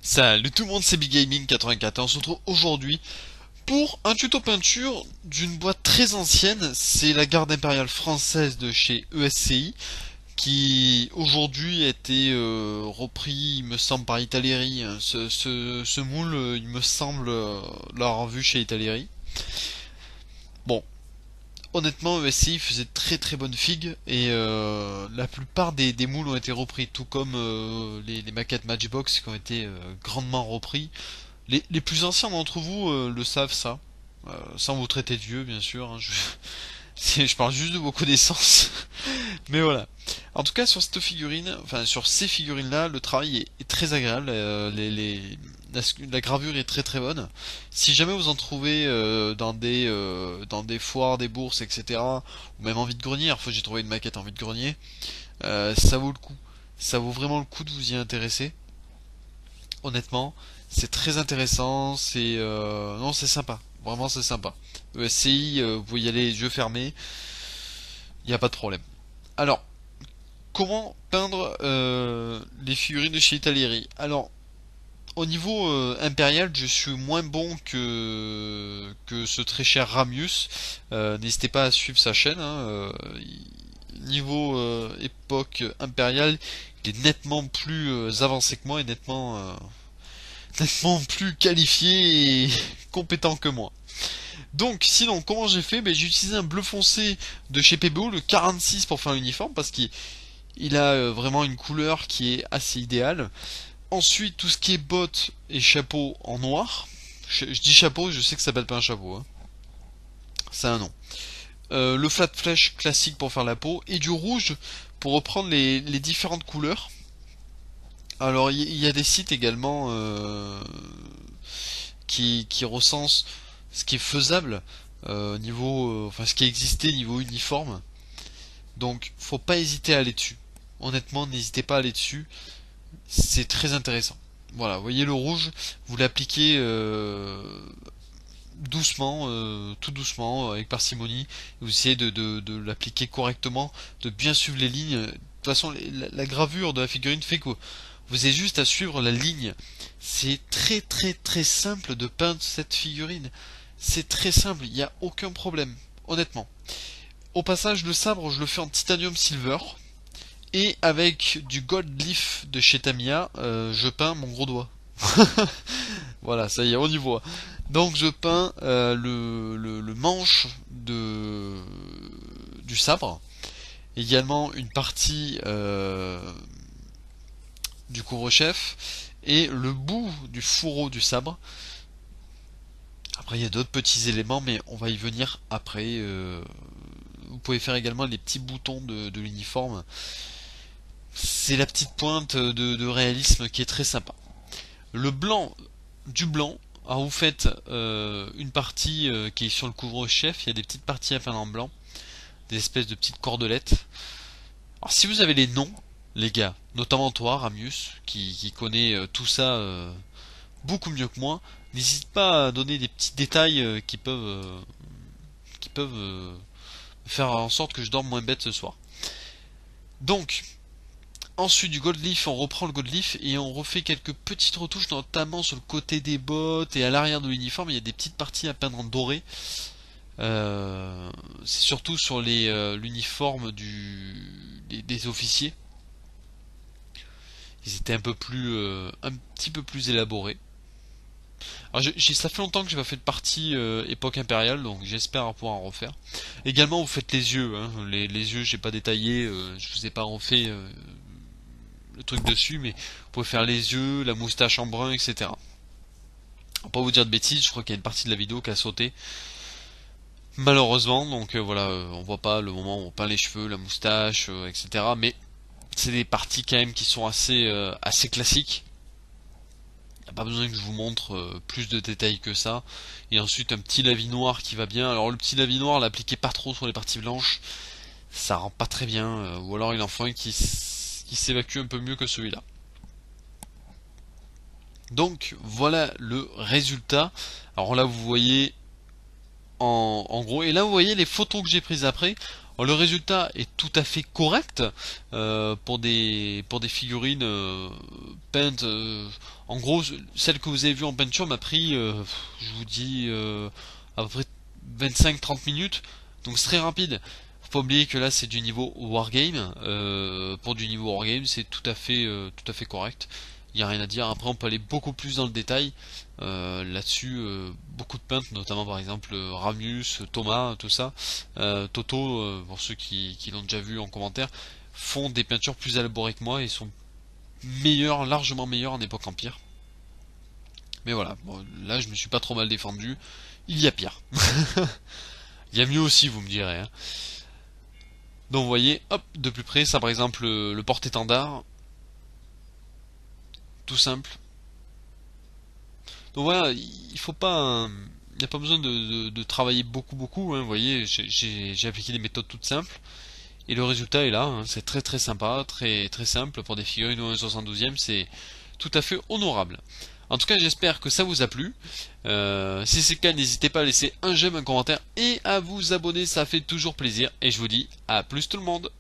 Salut tout le monde, c'est Big Gaming 94. On se retrouve aujourd'hui pour un tuto peinture d'une boîte très ancienne. C'est la garde impériale française de chez ESCI qui aujourd'hui a été repris, il me semble, par Italeri. Ce moule, il me semble, l'avoir vu chez Italeri. Bon, honnêtement, ESCI faisait très très bonne figue et la plupart des moules ont été repris, tout comme les maquettes Matchbox qui ont été grandement repris. Les plus anciens d'entre vous le savent ça, sans vous traiter de vieux bien sûr, hein, je parle juste de vos connaissances. Mais voilà. En tout cas sur cette figurine, enfin sur ces figurines là, le travail est très agréable, la gravure est très très bonne. Si jamais vous en trouvez dans des foires, des bourses, etc. ou même en vide-grenier, alors fois j'ai trouvé une maquette en vide-grenier, ça vaut le coup. Ça vaut vraiment le coup de vous y intéresser. Honnêtement, c'est très intéressant, non, c'est sympa. Vraiment, c'est sympa. ESCI, vous pouvez y aller les yeux fermés, il n'y a pas de problème. Alors, comment peindre les figurines de chez Italieri? Alors, au niveau impérial, je suis moins bon que ce très cher Ramius. N'hésitez pas à suivre sa chaîne, hein. Niveau époque impériale, il est nettement plus avancé que moi et nettement plus qualifié et compétent que moi. Donc, sinon, comment j'ai fait? Ben, j'ai utilisé un bleu foncé de chez PBO, le 46, pour faire l'uniforme, parce qu'il a vraiment une couleur qui est assez idéale. Ensuite, tout ce qui est bottes et chapeau en noir. Je dis chapeau, je sais que ça s'appelle pas un chapeau, hein. C'est un nom. Le flat flèche classique pour faire la peau, et du rouge pour reprendre les différentes couleurs. Alors, il y a des sites également qui recensent ce qui est faisable enfin ce qui existait niveau uniforme. Donc, faut pas hésiter à aller dessus. Honnêtement, n'hésitez pas à aller dessus. C'est très intéressant. Voilà, vous voyez le rouge, vous l'appliquez doucement, tout doucement, avec parcimonie. Vous essayez de l'appliquer correctement, de bien suivre les lignes. De toute façon, la gravure de la figurine fait que vous avez juste à suivre la ligne. C'est très très très simple de peindre cette figurine. C'est très simple, il n'y a aucun problème, honnêtement. Au passage, le sabre, je le fais en titanium silver. Et avec du gold leaf de chez Tamiya, je peins mon gros doigt. Voilà, ça y est, on y voit. Donc je peins le manche du sabre. Également une partie du couvre-chef. Et le bout du fourreau du sabre. Après, il y a d'autres petits éléments, mais on va y venir après. Vous pouvez faire également les petits boutons de l'uniforme. C'est la petite pointe de réalisme qui est très sympa. Le blanc du blanc, alors vous faites une partie qui est sur le couvre-chef, il y a des petites parties à peindre en blanc, des espèces de petites cordelettes. Alors si vous avez les noms, les gars, notamment toi, Ramius, qui connaît tout ça beaucoup mieux que moi, n'hésite pas à donner des petits détails qui peuvent faire en sorte que je dorme moins bête ce soir. Donc, ensuite du gold leaf, on reprend le gold leaf et on refait quelques petites retouches, notamment sur le côté des bottes et à l'arrière de l'uniforme. Il y a des petites parties à peindre en doré. C'est surtout sur l'uniforme des officiers. Ils étaient un petit peu plus élaborés. Alors ça fait longtemps que j'ai pas fait de partie époque impériale, donc j'espère pouvoir en refaire. Également, vous faites les yeux, hein. Les yeux, j'ai pas détaillé, je vous ai pas refait le truc dessus, mais vous pouvez faire les yeux, la moustache en brun, etc. On va pas vous dire de bêtises, je crois qu'il y a une partie de la vidéo qui a sauté. Malheureusement, donc voilà, on voit pas le moment où on peint les cheveux, la moustache, etc. Mais c'est des parties quand même qui sont assez classiques. Y a pas besoin que je vous montre plus de détails que ça. Et ensuite un petit lavis noir qui va bien. Alors le petit lavis noir, l'appliquez pas trop sur les parties blanches, ça rend pas très bien. Ou alors il en faut un qui s'évacue un peu mieux que celui-là. Donc voilà le résultat. Alors là vous voyez en gros, et là vous voyez les photos que j'ai prises après. Alors, le résultat est tout à fait correct pour des figurines paint, en gros, celle que vous avez vue en peinture m'a pris, je vous dis, à peu près 25-30 minutes, donc c'est très rapide. Faut pas oublier que là c'est du niveau wargame. Pour du niveau wargame, c'est tout à fait correct. Il n'y a rien à dire. Après, on peut aller beaucoup plus dans le détail là-dessus. Beaucoup de peintres, notamment par exemple Ramius, Thomas, tout ça, Toto, pour ceux qui l'ont déjà vu en commentaire, font des peintures plus élaborées que moi et sont meilleurs, largement meilleurs en époque empire. Mais voilà, bon, là je me suis pas trop mal défendu. Il y a pire. Il y a mieux aussi, vous me direz. Hein. Donc vous voyez, hop, de plus près, ça par exemple le porte-étendard. Tout simple. Donc voilà, il faut pas. Il n'y a pas besoin de travailler beaucoup. Hein, vous voyez, j'ai appliqué des méthodes toutes simples. Et le résultat est là, hein, c'est très très sympa, très simple pour des figurines ou un 72e, c'est tout à fait honorable. En tout cas, j'espère que ça vous a plu. Si c'est le cas, n'hésitez pas à laisser un j'aime, un commentaire et à vous abonner, ça fait toujours plaisir. Et je vous dis à plus tout le monde.